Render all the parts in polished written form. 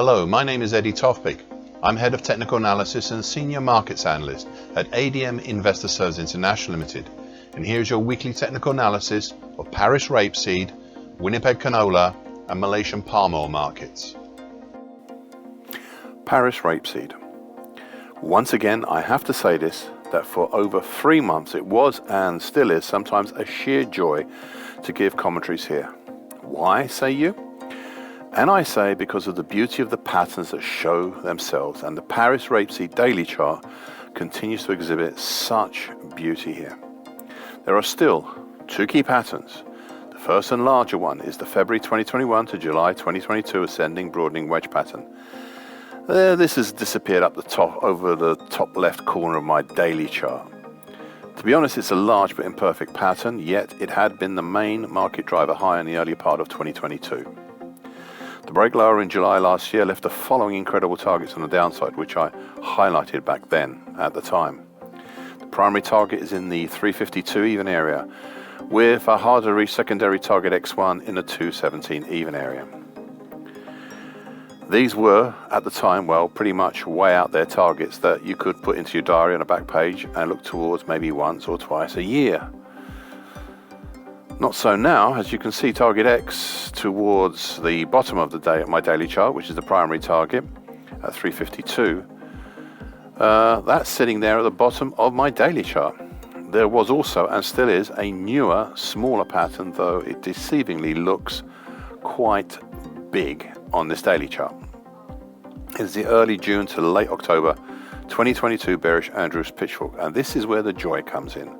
Hello, my name is Eddie Tofpik. I'm Head of Technical Analysis and Senior Markets Analyst at ADM Investor Services International Limited. And here's your weekly technical analysis of Paris Rapeseed, Winnipeg Canola and Malaysian palm oil markets. Paris Rapeseed. Once again, I have to say this, that for over 3 months it was and still is sometimes a sheer joy to give commentaries here. Why, say you? And I say because of the beauty of the patterns that show themselves, and the Paris Rapeseed daily chart continues to exhibit such beauty here. There are still 2 key patterns. The first and larger one is the February 2021 to July 2022 ascending broadening wedge pattern. This has disappeared up the top over the top left corner of my daily chart. To be honest, it's a large but imperfect pattern, yet it had been the main market driver high in the early part of 2022. The break lower in July last year left the following incredible targets on the downside, which I highlighted back then at the time. The primary target is in the 352 even area, with a harder to reach secondary target X1 in the 217 even area. These were, at the time, well, pretty much way out there targets that you could put into your diary on a back page and look towards maybe once or twice a year. Not so now, as you can see target X towards the bottom of the day at my daily chart, which is the primary target at 352. That's sitting there at the bottom of my daily chart. There was also, and still is, a newer, smaller pattern, though it deceivingly looks quite big on this daily chart. It's the early June to late October 2022 bearish Andrews pitchfork, and this is where the joy comes in.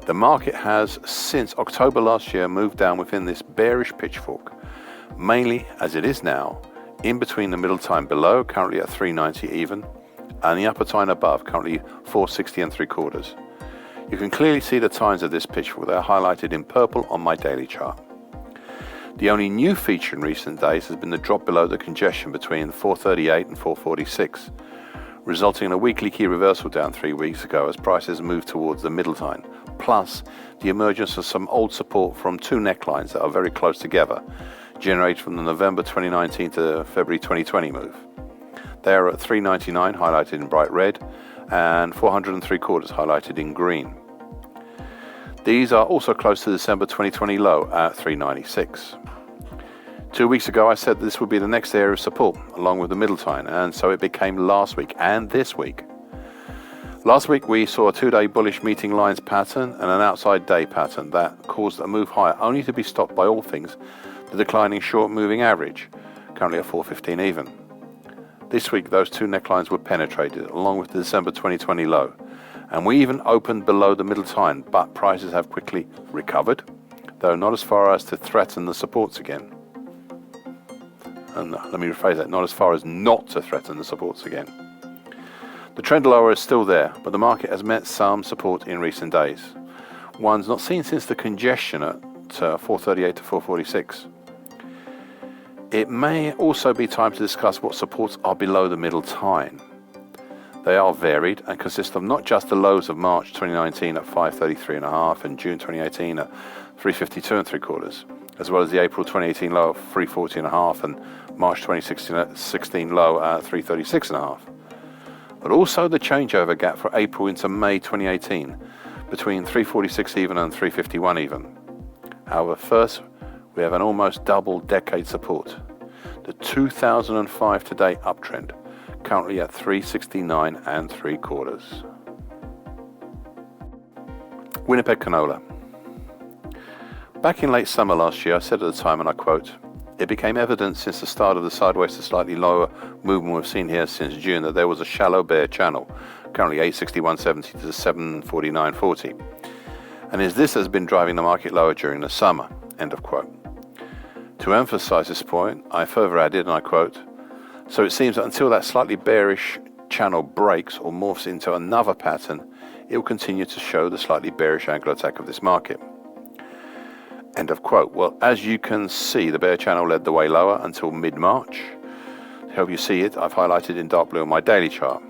The market has, since October last year, moved down within this bearish pitchfork, mainly as it is now, in between the middle time below, currently at 390 even, and the upper time above, currently 460 and 3/4. You can clearly see the tines of this pitchfork. They are highlighted in purple on my daily chart. The only new feature in recent days has been the drop below the congestion between 438 and 446, resulting in a weekly key reversal down 3 weeks ago as prices moved towards the middle time, plus the emergence of some old support from 2 necklines that are very close together, generated from the November 2019 to February 2020 move. They are at 399 highlighted in bright red and 400 and 3/4 highlighted in green. These are also close to the December 2020 low at 396. 2 weeks ago I said this would be the next area of support along with the middle time, and so it became last week and this week. Last week we saw a 2-day bullish meeting lines pattern and an outside day pattern that caused a move higher, only to be stopped by all things the declining short moving average, currently at 415 even. This week those 2 necklines were penetrated along with the December 2020 low, and we even opened below the middle time, but prices have quickly recovered, though not as far as to threaten the supports again. And let me rephrase that, not as far as not to threaten the supports again. The trend lower is still there, but the market has met some support in recent days. One's not seen since the congestion at 438 to 446. It may also be time to discuss what supports are below the middle time. They are varied and consist of not just the lows of March 2019 at 533.5 and June 2018 at 352 and 3/4, as well as the April 2018 low of 340.5 and March 2016 low at 336.5. But also the changeover gap for April into May 2018 between 346 even and 351 even. However, first we have an almost double decade support, the 2005 to date uptrend, currently at 369 and 3/4. Winnipeg Canola. Back in late summer last year I said at the time, and I quote, "It became evident since the start of the sideways to slightly lower movement we've seen here since June that there was a shallow bear channel, currently 861.70 to 749.40. And as this has been driving the market lower during the summer." End of quote. To emphasize this point, I further added, and I quote, "So it seems that until that slightly bearish channel breaks or morphs into another pattern, it will continue to show the slightly bearish angle attack of this market." End of quote. Well, as you can see, the bear channel led the way lower until mid-March. To help you see it, I've highlighted in dark blue on my daily chart.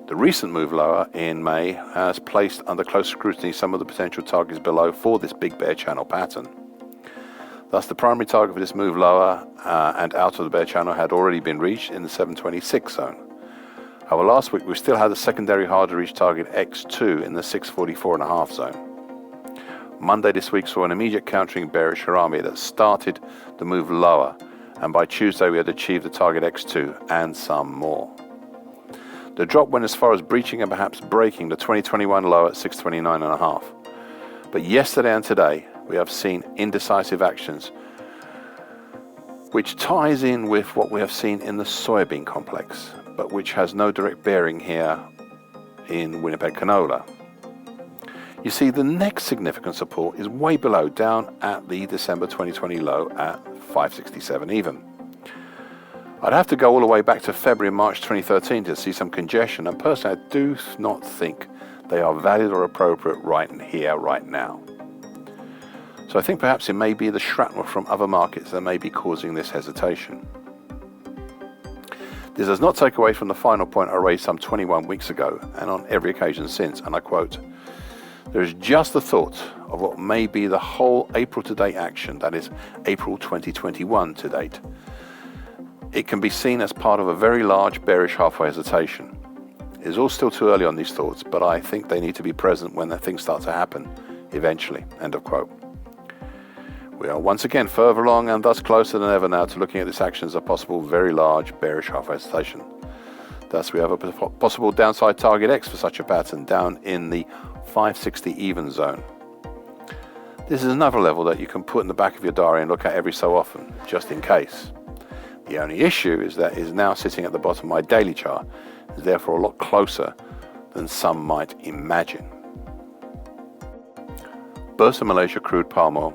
The recent move lower in May has placed under close scrutiny some of the potential targets below for this big bear channel pattern. Thus, the primary target for this move lower and out of the bear channel had already been reached in the 726 zone. However, last week we still had a secondary hard to reach target X2 in the 644.5 zone. Monday this week saw an immediate countering bearish harami that started the move lower, and by Tuesday we had achieved the target X2 and some more. The drop went as far as breaching and perhaps breaking the 2021 low at 629.5. But yesterday and today we have seen indecisive actions, which ties in with what we have seen in the soybean complex, but which has no direct bearing here in Winnipeg canola. You see, the next significant support is way below, down at the December 2020 low at 567 even. I'd have to go all the way back to February and March 2013 to see some congestion, and personally I do not think they are valid or appropriate right here, right now. So I think perhaps it may be the shrapnel from other markets that may be causing this hesitation. This does not take away from the final point I raised some 21 weeks ago and on every occasion since, and I quote, "There is just the thought of what may be the whole April to date action, that is April 2021 to date. It can be seen as part of a very large bearish halfway hesitation. It is all still too early on these thoughts, but I think they need to be present when the things start to happen, eventually." End of quote. We are once again further along and thus closer than ever now to looking at this action as a possible very large bearish half hesitation. Thus we have a possible downside target X for such a pattern down in the 560 even zone. This is another level that you can put in the back of your diary and look at every so often, just in case. The only issue is that it is now sitting at the bottom of my daily chart, and is therefore a lot closer than some might imagine. Bursa Malaysia crude palm oil.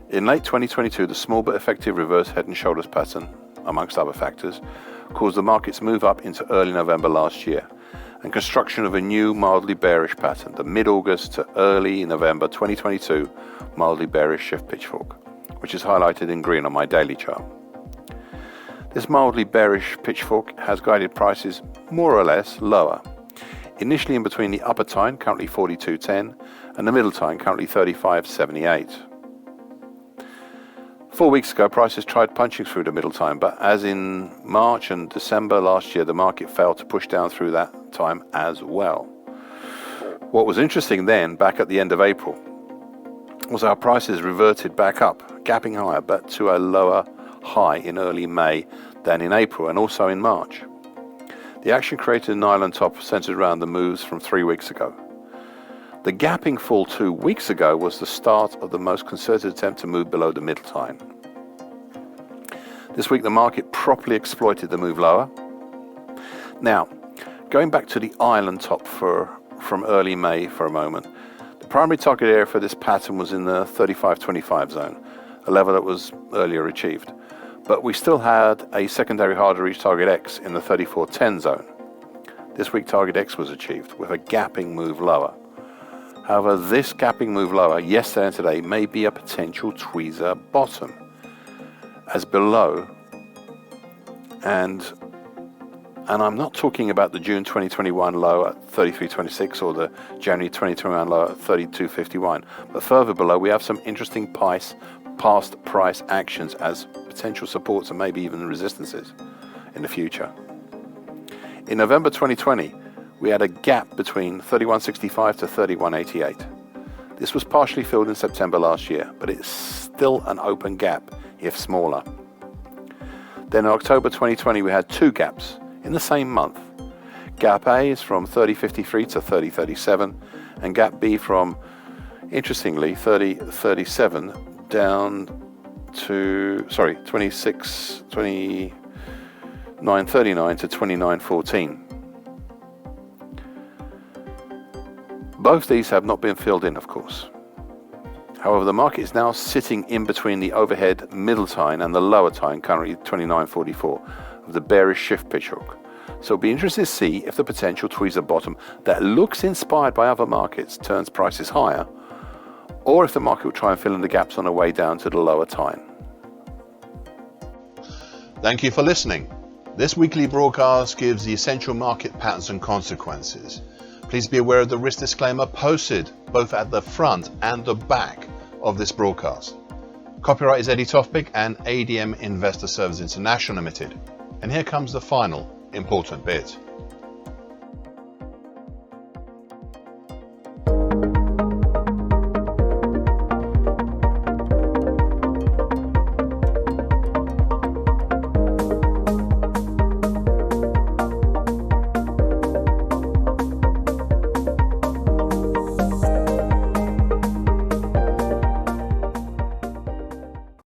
In late 2022, the small but effective reverse head and shoulders pattern, amongst other factors, caused the market's move up into early November last year, and construction of a new mildly bearish pattern, the mid-August to early November 2022 mildly bearish shift pitchfork, which is highlighted in green on my daily chart. This mildly bearish pitchfork has guided prices more or less lower, initially in between the upper time, currently 42.10, and the middle time, currently 35.78. 4 weeks ago, prices tried punching through the middle time, but as in March and December last year, the market failed to push down through that time as well. What was interesting then, back at the end of April, was our prices reverted back up, gapping higher, but to a lower high in early May than in April and also in March. The action created an island top centered around the moves from 3 weeks ago. The gapping fall 2 weeks ago was the start of the most concerted attempt to move below the middle time. This week the market properly exploited the move lower. Now, going back to the island top from early May for a moment, the primary target area for this pattern was in the 35.25 zone, a level that was earlier achieved. But we still had a secondary hard to reach target X in the 34.10 zone. This week target X was achieved with a gapping move lower. However, this gapping move lower yesterday and today may be a potential tweezer bottom, as below, and I'm not talking about the June 2021 low at 33.26 or the January 2021 low at 32.51, but further below we have some interesting past price actions as potential supports and maybe even resistances in the future. In November 2020, we had a gap between 31.65 to 31.88. This was partially filled in September last year, but it's still an open gap, if smaller. Then in October 2020, we had two gaps in the same month. Gap A is from 30.53 to 30.37, and Gap B from, interestingly, 30.37 down to, 29.39 to 29.14. Both these have not been filled in, of course. However, the market is now sitting in between the overhead middle time and the lower time, currently 29.44, of the bearish shift pitchfork. So it'll be interesting to see if the potential tweezer bottom that looks inspired by other markets turns prices higher, or if the market will try and fill in the gaps on the way down to the lower time. Thank you for listening. This weekly broadcast gives the essential market patterns and consequences. Please be aware of the risk disclaimer posted both at the front and the back of this broadcast. Copyright is Eddie Tofpik and ADM Investor Services International Limited. And here comes the final important bit.